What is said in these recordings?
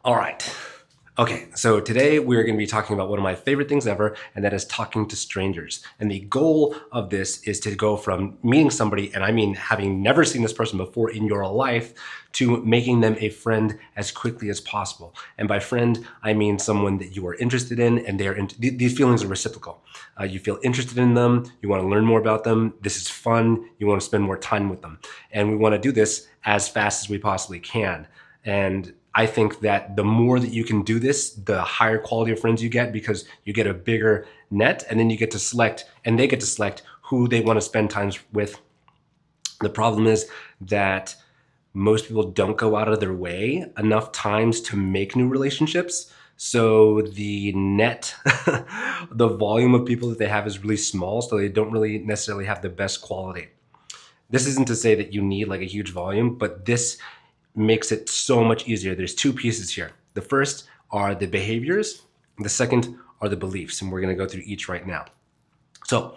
All right. Okay, so today we're going to be talking about one of my favorite things ever, and that is talking to strangers. And the goal of this is to go from meeting somebody, and I mean having never seen this person before in your life, to making them a friend as quickly as possible. And by friend, I mean someone that you are interested in, and these feelings are reciprocal. You feel interested in them, you want to learn more about them, this is fun, you want to spend more time with them. And we want to do this as fast as we possibly can. And I think that the more that you can do this, the higher quality of friends you get, because you get a bigger net, and then you get to select, and they get to select who they want to spend time with. The problem is that most people don't go out of their way enough times to make new relationships. So the net, the volume of people that they have is really small, so they don't really necessarily have the best quality. This isn't to say that you need like a huge volume, but this makes it so much easier. There's two pieces here. The first are the behaviors. The second are the beliefs. And we're going to go through each right now. So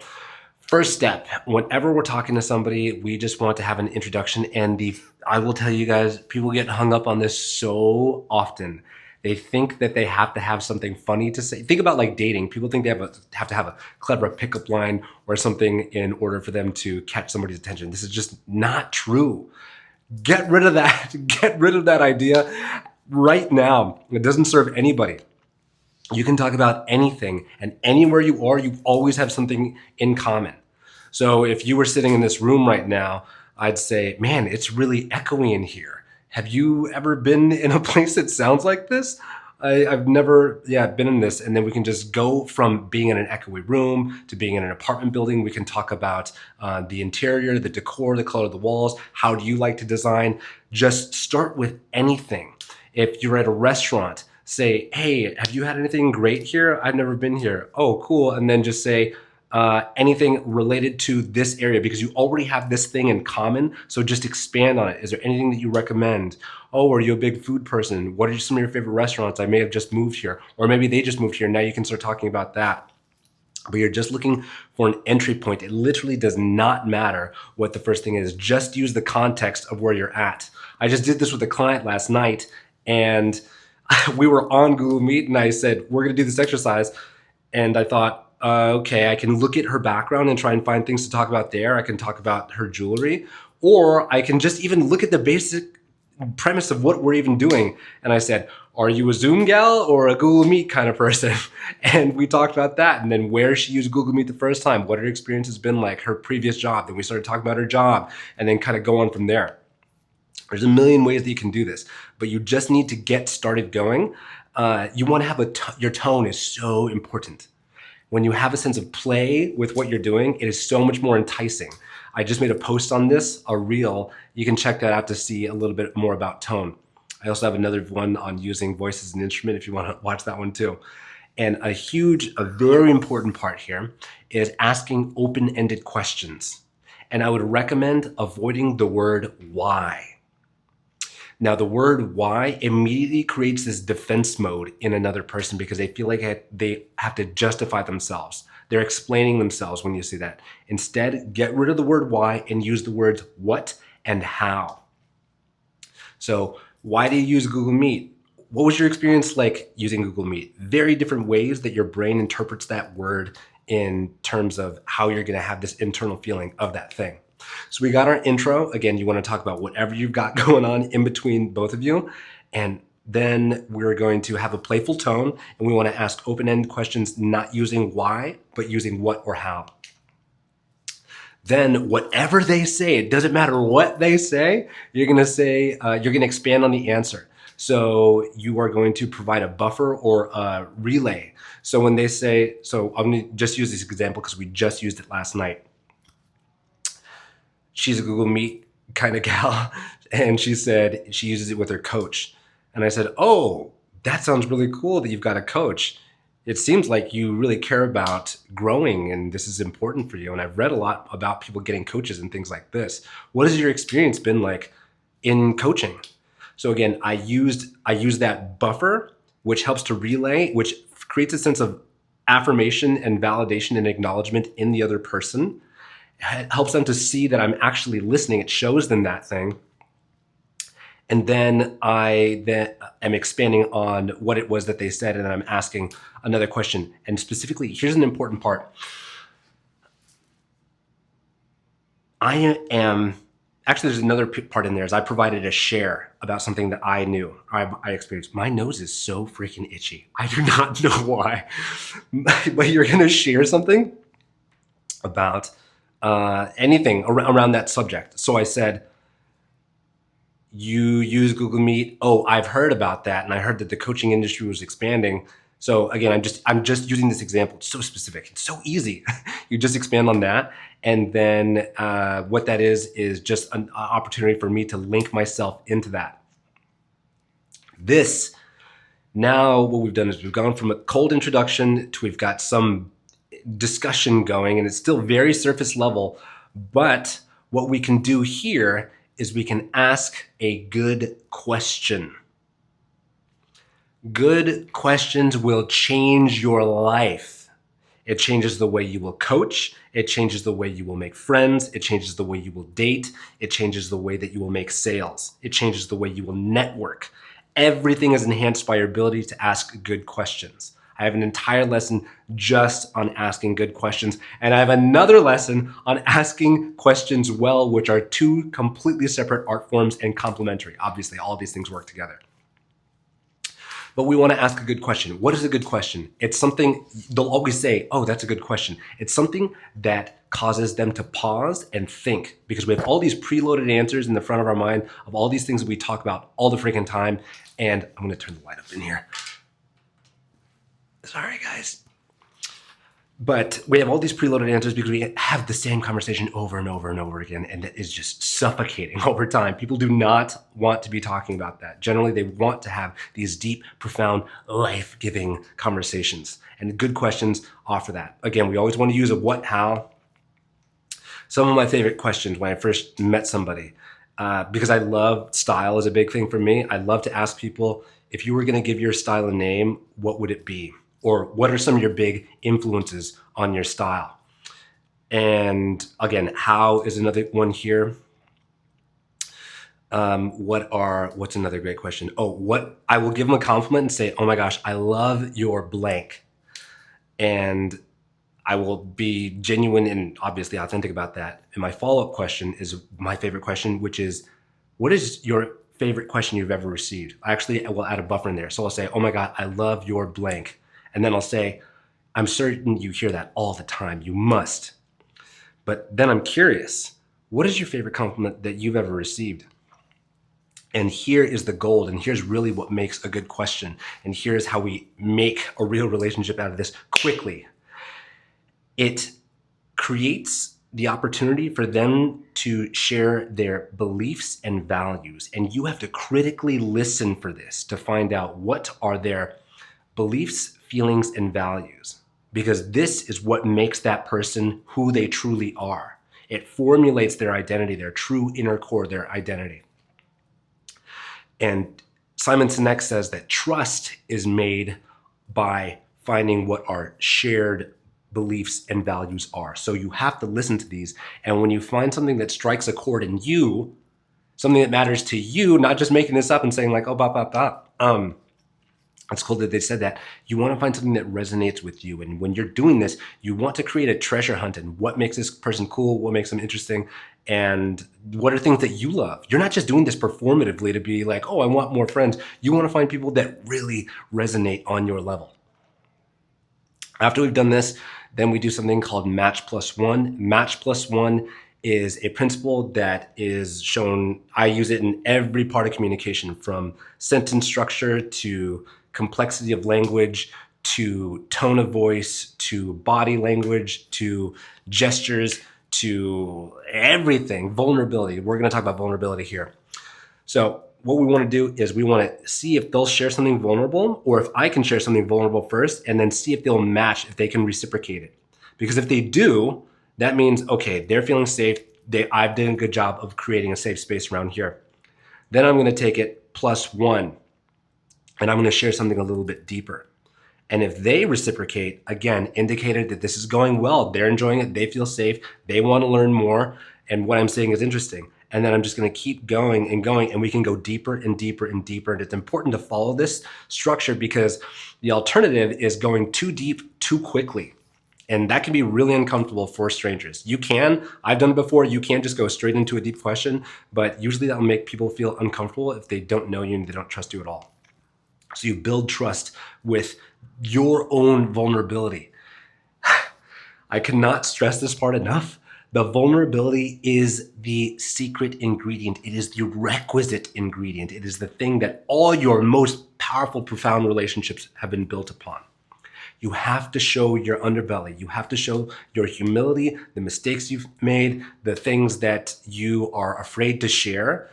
first step, whenever we're talking to somebody, we just want to have an introduction. And I will tell you guys, people get hung up on this so often. They think that they have to have something funny to say. Think about like dating. People think they have to have a clever pickup line or something in order for them to catch somebody's attention. This is just not true. Get rid of that. Get rid of that idea right now. It doesn't serve anybody. You can talk about anything, and anywhere you are, you always have something in common. So if you were sitting in this room right now, I'd say, man, it's really echoey in here. Have you ever been in a place that sounds like this? I've never, been in this. And then we can just go from being in an echoey room to being in an apartment building. We can talk about the interior, the decor, the color of the walls. How do you like to design? Just start with anything. If you're at a restaurant, say, hey, have you had anything great here? I've never been here. Oh, cool. And then just say, anything related to this area, because you already have this thing in common. So just expand on it. Is there anything that you recommend? Oh, are you a big food person? What are some of your favorite restaurants? I may have just moved here, or maybe they just moved here. Now you can start talking about that. But you're just looking for an entry point. It literally does not matter what the first thing is. Just use the context of where you're at. I just did this with a client last night, and we were on Google Meet, and I said, we're going to do this exercise. And I thought, okay, I can look at her background and try and find things to talk about there. I can talk about her jewelry, or I can just even look at the basic premise of what we're even doing. And I said, are you a Zoom gal or a Google Meet kind of person? And we talked about that. And then where she used Google Meet the first time, what her experience has been like, her previous job. Then we started talking about her job, and then kind of go on from there. There's a million ways that you can do this, but you just need to get started going. You want to have your tone is so important. When you have a sense of play with what you're doing, it is so much more enticing. I just made a post on this, a reel. You can check that out to see a little bit more about tone. I also have another one on using voice as an instrument if you want to watch that one too. And a very important part here is asking open-ended questions. And I would recommend avoiding the word why. Now, the word why immediately creates this defense mode in another person, because they feel like they have to justify themselves. They're explaining themselves when you see that. Instead, get rid of the word why and use the words what and how. So why do you use Google Meet? What was your experience like using Google Meet? Very different ways that your brain interprets that word in terms of how you're going to have this internal feeling of that thing. So we got our intro. Again, you want to talk about whatever you've got going on in between both of you. And then we're going to have a playful tone, and we want to ask open-ended questions, not using why, but using what or how. Then whatever they say, it doesn't matter what they say, you're going to expand on the answer. So you are going to provide a buffer or a relay. So when they say, so I'm going to just use this example because we just used it last night. She's a Google Meet kind of gal, and she said she uses it with her coach. And I said, oh, that sounds really cool that you've got a coach. It seems like you really care about growing, and this is important for you. And I've read a lot about people getting coaches and things like this. What has your experience been like in coaching? So again, I used that buffer, which helps to relay, which creates a sense of affirmation and validation and acknowledgement in the other person. It helps them to see that I'm actually listening. It shows them that thing. And then I am expanding on what it was that they said, and then I'm asking another question. And specifically, here's an important part. There's another part in there, is I provided a share about something that I knew, I experienced. My nose is so freaking itchy. I do not know why. But you're going to share something about anything around that subject. So I said, you use Google Meet. Oh, I've heard about that, and I heard that the coaching industry was expanding. So again, I'm just using this example. It's so specific. It's so easy. You just expand on that, and then what that is just an opportunity for me to link myself into that. This now, what we've done is we've gone from a cold introduction to we've got some discussion going, and it's still very surface level. But what we can do here is we can ask a good question. Good questions will change your life. It changes the way you will coach. It changes the way you will make friends. It changes the way you will date. It changes the way that you will make sales. It changes the way you will network. Everything is enhanced by your ability to ask good questions. I have an entire lesson just on asking good questions. And I have another lesson on asking questions well, which are two completely separate art forms and complementary. Obviously, all of these things work together. But we want to ask a good question. What is a good question? It's something, they'll always say, oh, that's a good question. It's something that causes them to pause and think, because we have all these preloaded answers in the front of our mind of all these things that we talk about all the freaking time. And I'm going to turn the light up in here. Sorry, guys. But we have all these preloaded answers because we have the same conversation over and over and over again, and it is just suffocating over time. People do not want to be talking about that. Generally, they want to have these deep, profound, life-giving conversations, and good questions offer that. Again, we always want to use a what, how. Some of my favorite questions when I first met somebody, because I love style is a big thing for me. I love to ask people, if you were going to give your style a name, what would it be? Or what are some of your big influences on your style? And again, how is another one here. What's another great question? Oh, I will give them a compliment and say, oh my gosh, I love your blank. And I will be genuine and obviously authentic about that. And my follow-up question is my favorite question, which is, what is your favorite question you've ever received? I will add a buffer in there. So I'll say, oh my God, I love your blank. And then I'll say, I'm certain you hear that all the time. You must. But then I'm curious, what is your favorite compliment that you've ever received? And here is the gold, and here's really what makes a good question. And here's how we make a real relationship out of this quickly. It creates the opportunity for them to share their beliefs and values. And you have to critically listen for this to find out what are their beliefs, feelings, and values, because this is what makes that person who they truly are. It formulates their identity, their true inner core, their identity. And Simon Sinek says that trust is made by finding what our shared beliefs and values are. So you have to listen to these. And when you find something that strikes a chord in you, something that matters to you, not just making this up and saying like, oh, bop, bop, bop. It's cool that they said that. You want to find something that resonates with you. And when you're doing this, you want to create a treasure hunt and what makes this person cool, what makes them interesting, and what are things that you love. You're not just doing this performatively to be like, oh, I want more friends. You want to find people that really resonate on your level. After we've done this, then we do something called Match Plus One. Match Plus One is a principle that is shown, I use it in every part of communication, from sentence structure to complexity of language, to tone of voice, to body language, to gestures, to everything, vulnerability. We're going to talk about vulnerability here. So what we want to do is we want to see if they'll share something vulnerable, or if I can share something vulnerable first, and then see if they'll match, if they can reciprocate it. Because if they do, that means, okay, they're feeling safe. I've done a good job of creating a safe space around here. Then I'm going to take it plus one, and I'm going to share something a little bit deeper. And if they reciprocate, again, indicated that this is going well, they're enjoying it, they feel safe, they want to learn more, and what I'm saying is interesting. And then I'm just going to keep going and going, and we can go deeper and deeper and deeper. And it's important to follow this structure because the alternative is going too deep too quickly. And that can be really uncomfortable for strangers. I've done it before, you can just go straight into a deep question, but usually that will make people feel uncomfortable if they don't know you and they don't trust you at all. So you build trust with your own vulnerability. I cannot stress this part enough. The vulnerability is the secret ingredient. It is the requisite ingredient. It is the thing that all your most powerful, profound relationships have been built upon. You have to show your underbelly. You have to show your humility, the mistakes you've made, the things that you are afraid to share.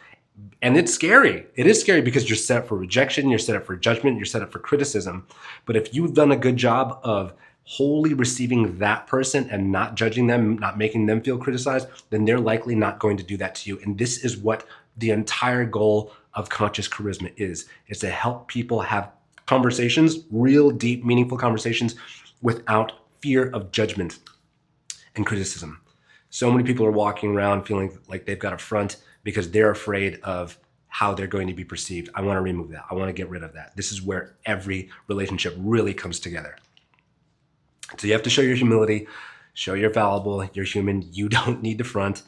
And it's scary. It is scary because you're set up for rejection, you're set up for judgment, you're set up for criticism. But if you've done a good job of wholly receiving that person and not judging them, not making them feel criticized, then they're likely not going to do that to you. And this is what the entire goal of Conscious Charisma is to help people have conversations, real, deep, meaningful conversations without fear of judgment and criticism. So many people are walking around feeling like they've got a front because they're afraid of how they're going to be perceived. I want to remove that. I want to get rid of that. This is where every relationship really comes together. So you have to show your humility, show you're fallible, you're human, you don't need to front.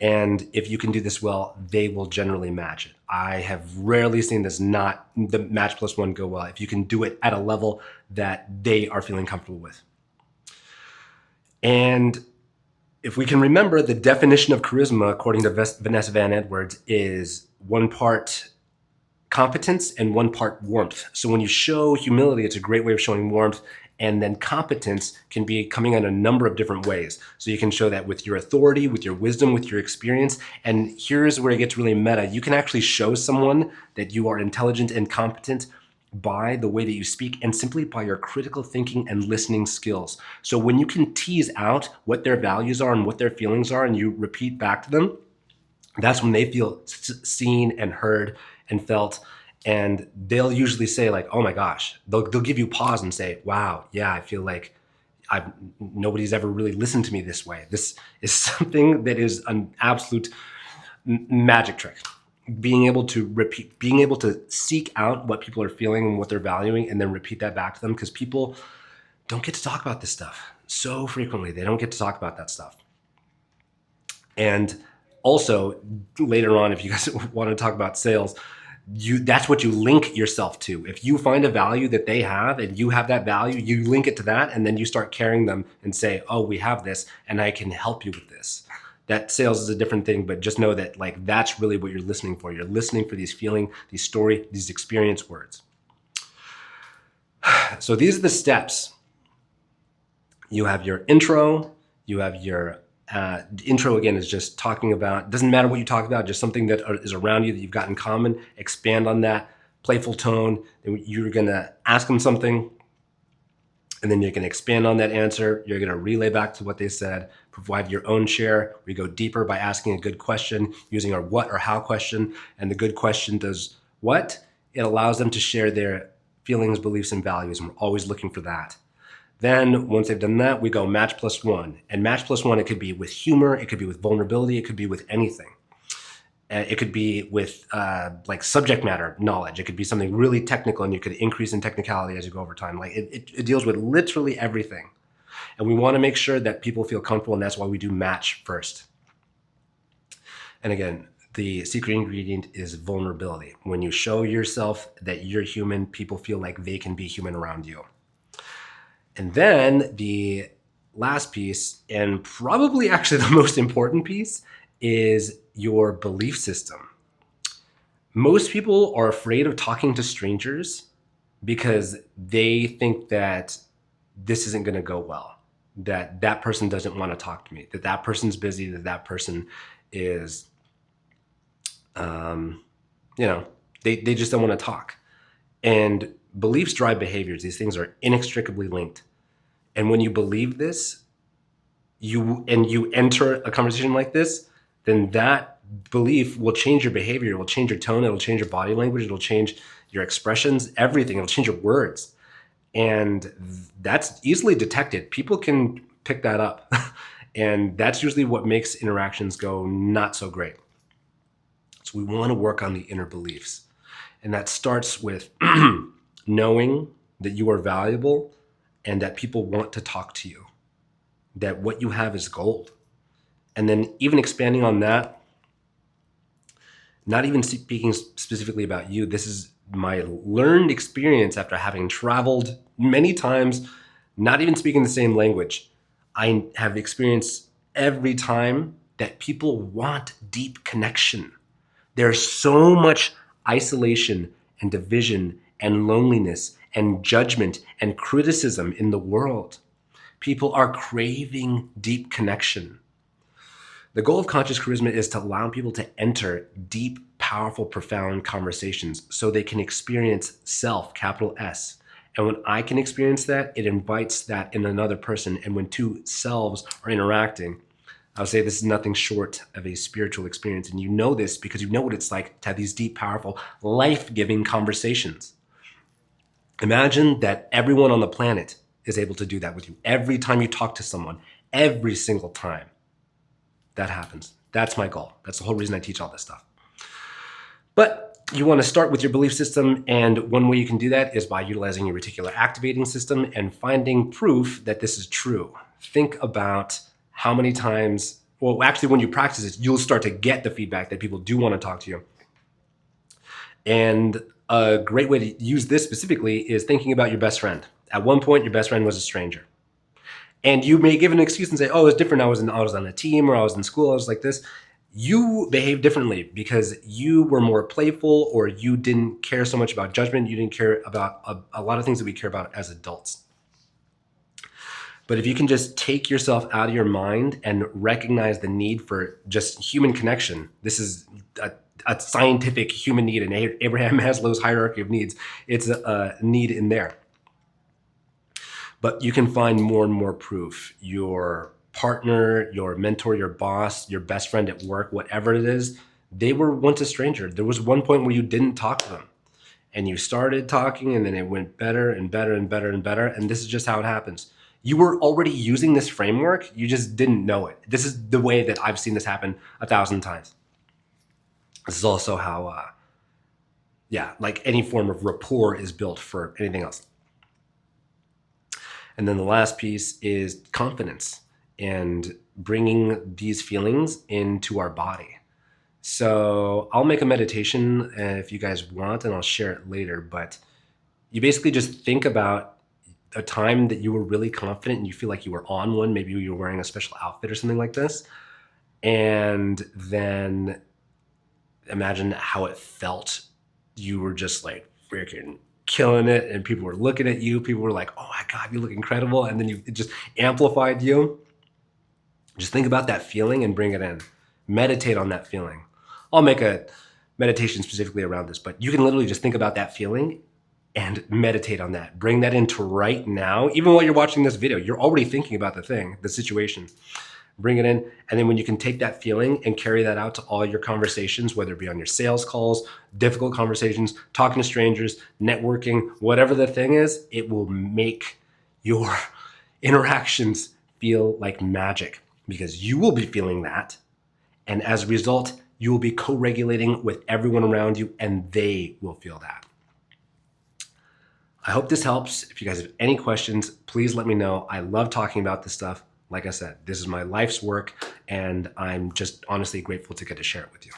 And if you can do this well, they will generally match it. I have rarely seen this not the match plus one go well if you can do it at a level that they are feeling comfortable with. And if we can remember, the definition of charisma, according to Vanessa Van Edwards, is 1 part competence and 1 part warmth. So when you show humility, it's a great way of showing warmth. And then competence can be coming in a number of different ways. So you can show that with your authority, with your wisdom, with your experience. And here's where it gets really meta. You can actually show someone that you are intelligent and competent by the way that you speak and simply by your critical thinking and listening skills. So when you can tease out what their values are and what their feelings are and you repeat back to them, that's when they feel seen and heard and felt. And they'll usually say like, oh my gosh, they'll give you pause and say, wow, yeah, I feel like nobody's ever really listened to me this way. This is something that is an absolute magic trick. Being able to repeat, being able to seek out what people are feeling and what they're valuing and then repeat that back to them, because people don't get to talk about this stuff so frequently. They don't get to talk about that stuff. And also later on, if you guys want to talk about sales, that's what you link yourself to. If you find a value that they have and you have that value, you link it to that and then you start carrying them and say, oh, we have this and I can help you with this. That sales is a different thing, but just know that like that's really what you're listening for. You're listening for these feeling, these story, these experience words. So these are the steps. You have your intro, you have your intro again is just talking about, doesn't matter what you talk about, just something that is around you that you've got in common. Expand on that, playful tone. Then you're going to ask them something and then you're going to expand on that answer. You're going to relay back to what they said, provide your own share. We go deeper by asking a good question using our what or how question. And the good question does what? It allows them to share their feelings, beliefs, and values. And we're always looking for that. Then once they've done that, we go match plus one. And match plus one, it could be with humor, it could be with vulnerability, it could be with anything. It could be with like subject matter knowledge. It could be something really technical and you could increase in technicality as you go over time. Like it deals with literally everything. And we want to make sure that people feel comfortable, and that's why we do match first. And again, the secret ingredient is vulnerability. When you show yourself that you're human, people feel like they can be human around you. And then the last piece, and probably actually the most important piece, is your belief system. Most people are afraid of talking to strangers because they think that this isn't going to go well, that that person doesn't want to talk to me, that that person's busy, that that person is, they just don't want to talk. And beliefs drive behaviors. These things are inextricably linked. And when you believe this, you enter a conversation like this, then that belief will change your behavior. It will change your tone. It will change your body language. It will change your expressions, everything. It will change your words. And that's easily detected. People can pick that up. And that's usually what makes interactions go not so great. beliefs. We want to work on the inner beliefs. And that starts with knowing that you are valuable and that people want to talk to you, that what you have is gold. And then even expanding on that, not even speaking specifically about you, this is my learned experience after having traveled many times, not even speaking the same language. I have experienced every time that people want deep connection. There's so much isolation and division and loneliness and judgment and criticism in the world. People are craving deep connection. The goal of Conscious Charisma is to allow people to enter deep, powerful, profound conversations so they can experience self, capital S. And when I can experience that, it invites that in another person. And when two selves are interacting, I would say this is nothing short of a spiritual experience. And you know this because you know what it's like to have these deep, powerful, life-giving conversations. Imagine that everyone on the planet is able to do that with you. Every time you talk to someone, every single time that happens. That's my goal. That's the whole reason I teach all this stuff. But you want to start with your belief system, and one way you can do that is by utilizing your reticular activating system and finding proof that this is true. Think about how many times, well, actually when you practice it, you'll start to get the feedback that people do want to talk to you. And a great way to use this specifically is thinking about your best friend. At one point, your best friend was a stranger. And you may give an excuse and say, oh, it's different. I was on a team, or I was in school. I was like this. You behave differently because you were more playful, or you didn't care so much about judgment. You didn't care about a lot of things that we care about as adults. But if you can just take yourself out of your mind and recognize the need for just human connection, this is a scientific human need, and Abraham Maslow's hierarchy of needs. It's a need in there. But you can find more and more proof. Your partner, your mentor, your boss, your best friend at work, whatever it is, they were once a stranger. There was one point where you didn't talk to them. And you started talking, and then it went better and better and better and better. And this is just how it happens. You were already using this framework. You just didn't know it. This is the way that I've seen this happen 1,000 times. This is also how, like any form of rapport is built for anything else. And then the last piece is confidence and bringing these feelings into our body. So I'll make a meditation if you guys want, and I'll share it later. But you basically just think about a time that you were really confident and you feel like you were on one. Maybe you were wearing a special outfit or something like this. And then imagine how it felt. You were just like freaking killing it, and people were looking at you. People were like, oh my God, you look incredible. And then it just amplified you. Just think about that feeling and bring it in. Meditate on that feeling. I'll make a meditation specifically around this, but you can literally just think about that feeling and meditate on that. Bring that into right now. Even while you're watching this video, you're already thinking about the thing, the situation. Bring it in. And then when you can take that feeling and carry that out to all your conversations, whether it be on your sales calls, difficult conversations, talking to strangers, networking, whatever the thing is, it will make your interactions feel like magic because you will be feeling that. And as a result, you will be co-regulating with everyone around you, and they will feel that. I hope this helps. If you guys have any questions, please let me know. I love talking about this stuff. Like I said, this is my life's work, and I'm just honestly grateful to get to share it with you.